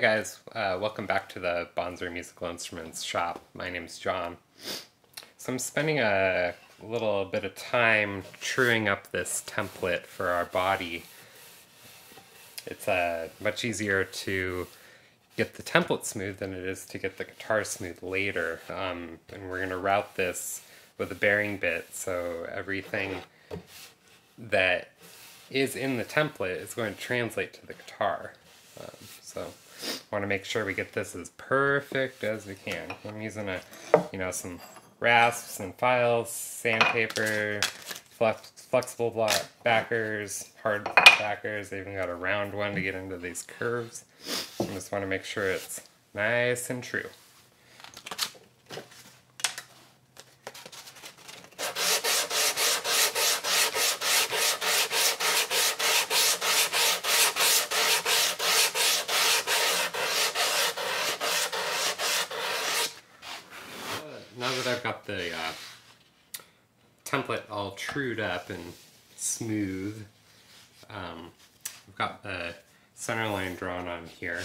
guys, welcome back to the Bonser Musical Instruments shop. My name's John. So I'm spending a little bit of time truing up this template for our body. It's much easier to get the template smooth than it is to get the guitar smooth later. And we're going to route this with a bearing bit, so everything that is in the template is going to translate to the guitar. So I want to make sure we get this as perfect as we can. I'm using some rasps and files, sandpaper, flexible backers, hard backers. I even got a round one to get into these curves. I just want to make sure it's nice and true. Now that I've got the template all trued up and smooth, I've got the center line drawn on here.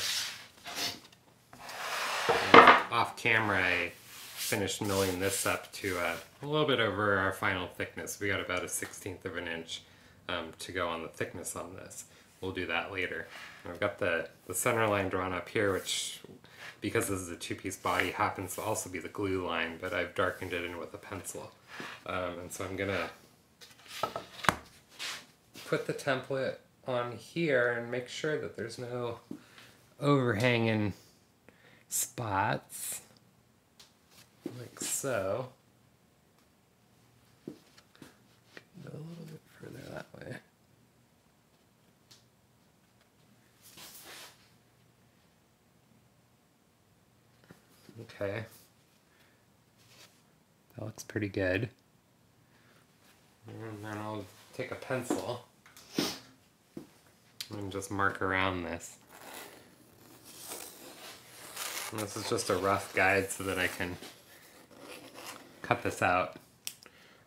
And off camera I finished milling this up to a little bit over our final thickness. We got about 1/16 of an inch to go on the thickness on this. We'll do that later. And I've got the center line drawn up here, which, because this is a two-piece body, happens to also be the glue line, but I've darkened it in with a pencil. And so I'm gonna put the template on here and make sure that there's no overhanging spots, like so. Go a little bit further that way. Okay, that looks pretty good. And then I'll take a pencil and just mark around this. And this is just a rough guide so that I can cut this out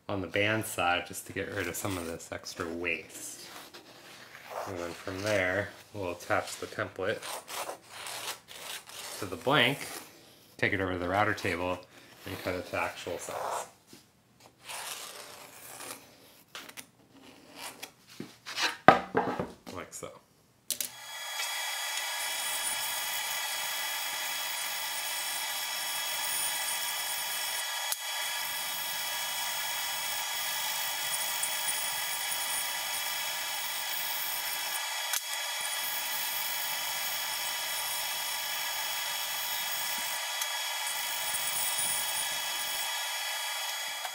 on the band side just to get rid of some of this extra waste. And then from there, we'll attach the template to the blank, take it over to the router table, and cut it to actual size. Like so.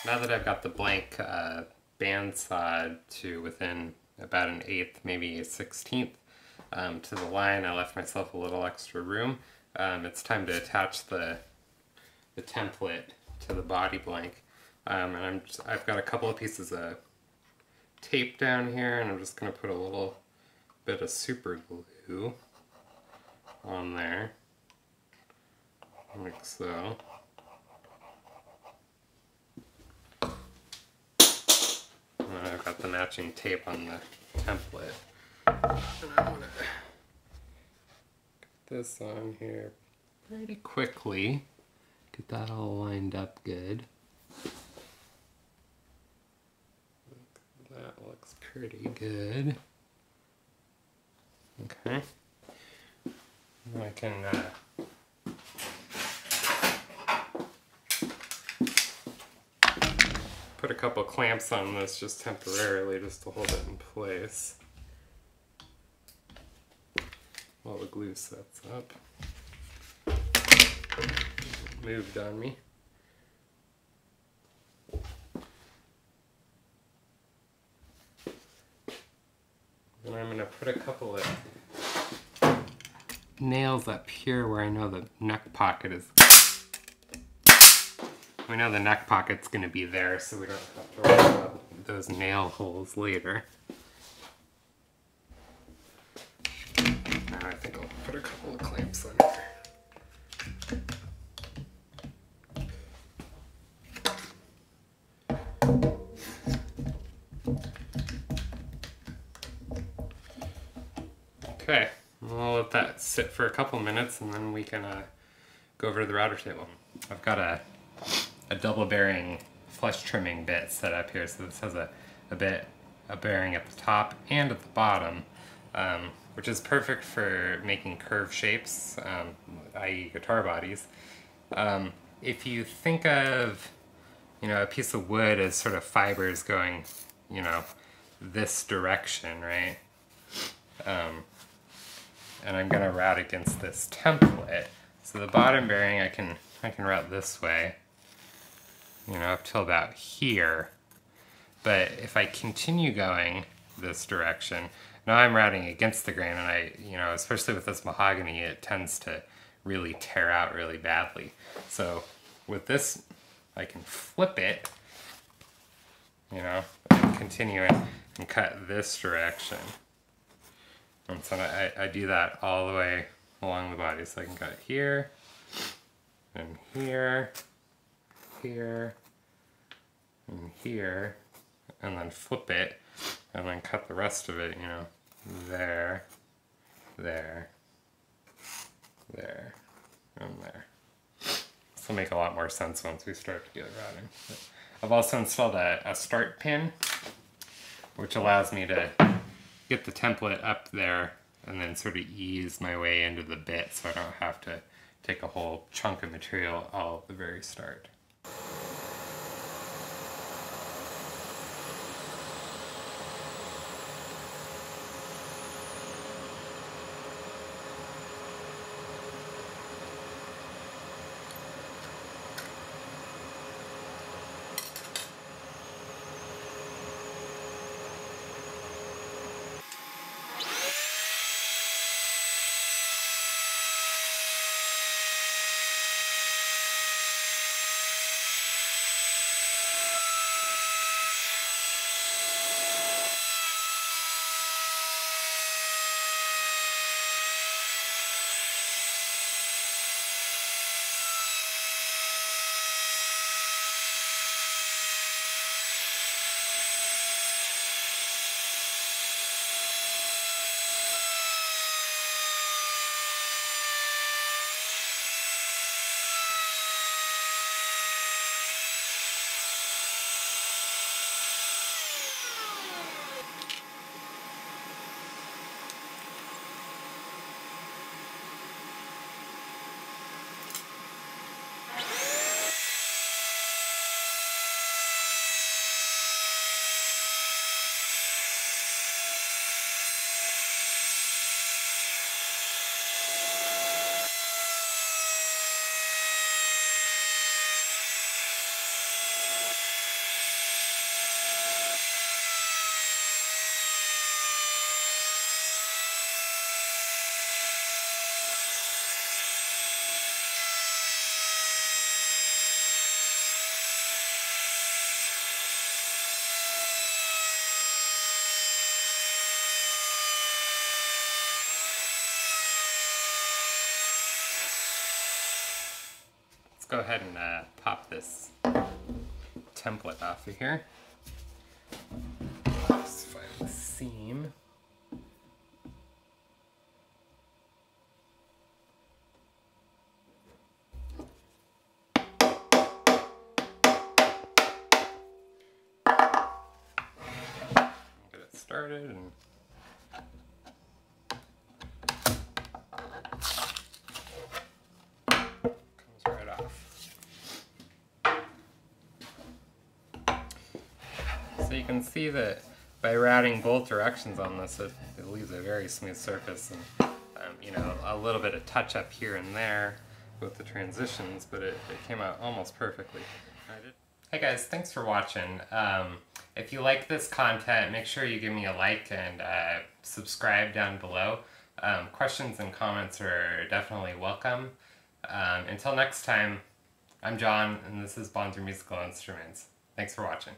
Now that I've got the blank band side to within about 1/8, maybe 1/16 to the line, I left myself a little extra room. It's time to attach the template to the body blank. And I've got a couple of pieces of tape down here, and I'm just going to put a little bit of super glue on there, like so. And I've got the matching tape on the template. And I'm going to get this on here pretty quickly. Get that all lined up good. That looks pretty good. Okay. And I can put a couple clamps on this just temporarily, just to hold it in place while the glue sets up. Moved on me. And I'm going to put a couple of nails up here where I know the neck pocket is. We know the neck pocket's going to be there, so we don't have to worry about those nail holes later. Now I think I'll put a couple of clamps on here. Okay, I'll let that sit for a couple minutes and then we can go over to the router table. I've got a double bearing flush trimming bit set up here, so this has a bearing at the top and at the bottom, which is perfect for making curve shapes, i.e. guitar bodies. If you think of, a piece of wood as sort of fibers going, this direction, right? And I'm gonna route against this template. So the bottom bearing I can route this way, up till about here. But if I continue going this direction, now I'm routing against the grain, and especially with this mahogany, it tends to really tear out really badly. So with this, I can flip it, and continue it and cut this direction. And so I do that all the way along the body. So I can cut here, and here, here, and here, and then flip it, and then cut the rest of it, there, there, there, and there. This will make a lot more sense once we start to get routing. But I've also installed a start pin, which allows me to get the template up there and then sort of ease my way into the bit so I don't have to take a whole chunk of material all at the very start. Let's go ahead and pop this template off of here. Just find the seam. Get it started and so you can see that by routing both directions on this, it leaves a very smooth surface, and a little bit of touch up here and there with the transitions, but it came out almost perfectly. Hey guys, thanks for watching. If you like this content, make sure you give me a like and subscribe down below. Questions and comments are definitely welcome. Until next time, I'm John, and this is Bonser Musical Instruments. Thanks for watching.